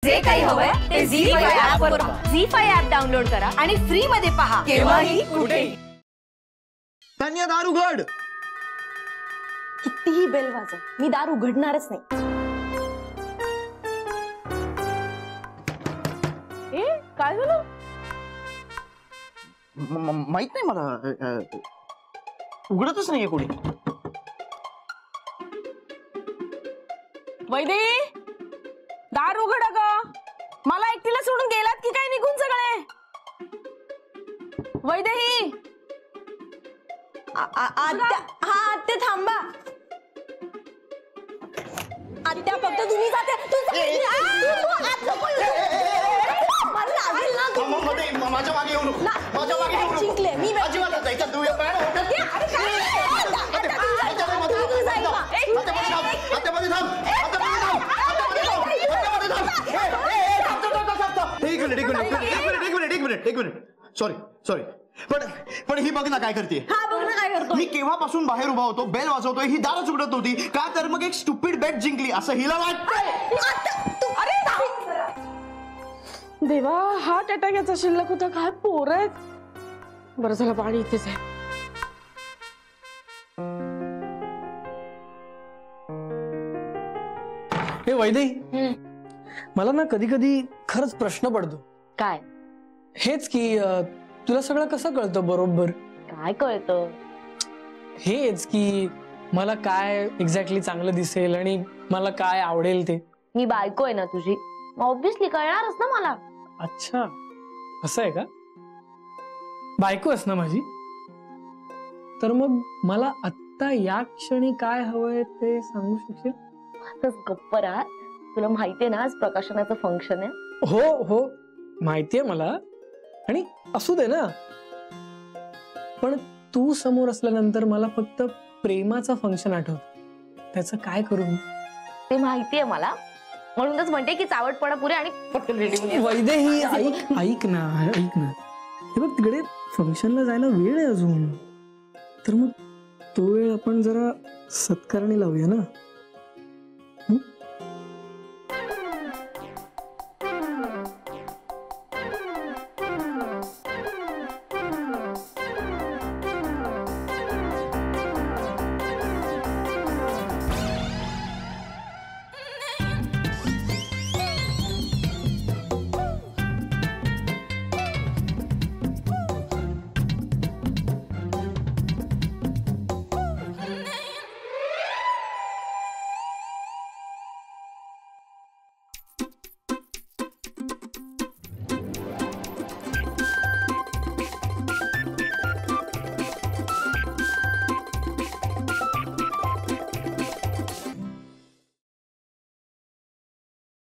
जे काही हवंय ते झी5 ऍप वर पहा. झी5 ऍप डाउनलोड करा आणि फ्री मध्ये पहा केव्हाही कुठेही. तान्या दार उघड. कितीही बेल वाजव मी दार उघडणारच नाही. काय झालं? माहित नाही मला. उघडतच नाहीये कोणी. वैदे दार उघड ग. मला एकटीला सोडून गेलात की काय निघून सगळे? वैदेही. आत्या. हा आत्या थांबा. आत्या फक्त तुम्ही जाते. माझ्या मागे येऊ नको. माझ्या मागे येऊ नको. जिंकले मी. अजिबात जायचं तू. एक मिनिट. सॉरी पण ही बघ ना काय करते. मी केव्हापासून बाहेर उभा होतो, बेल वाजवतोय, ही दारच उघडत होती. का तर मग एक स्टुपिड बेट जिंकली असं हिला वाटतंय. देवा हार्ट अटॅक याचा शिल्लक होता. काय पोर आहेत. बरं झालं पाणी इथेच आहे. हे वैदेही, मला ना कधी कधी खरंच प्रश्न पडतो. काय? हेच की तुला सगळं कसं कळतं बरोबर? काय कळतं? हेच की मला काय एक्झॅक्टली चांगलं दिसेल आणि मला काय आवडेल ते. मी बायको आहे ना तुझी, ऑब्विसली कळणारच ना मला. अच्छा असं आहे का? बायको आहेस ना माझी, तर मग मला आत्ता या क्षणी काय हवंय ते सांगू शकशील? गप्प राहा. तुला माहितीये ना आज प्रकाशनाचं फंक्शन आहे. हो माहितीये मला. आणि असू दे ना, पण तू समोर असल्यानंतर मला फक्त प्रेमाचं फंक्शन आठवत. त्याचं काय करू मी? ते माहितीये मला, म्हणूनच म्हणते की चावटपणा पुरे आणि पटकन रेडी. वैदेही ऐक ना. हे बघ तिकडे फंक्शनला जायला वेळ आहे अजून. तर मग तो वेळ आपण जरा सत्कारणी लावूया ना.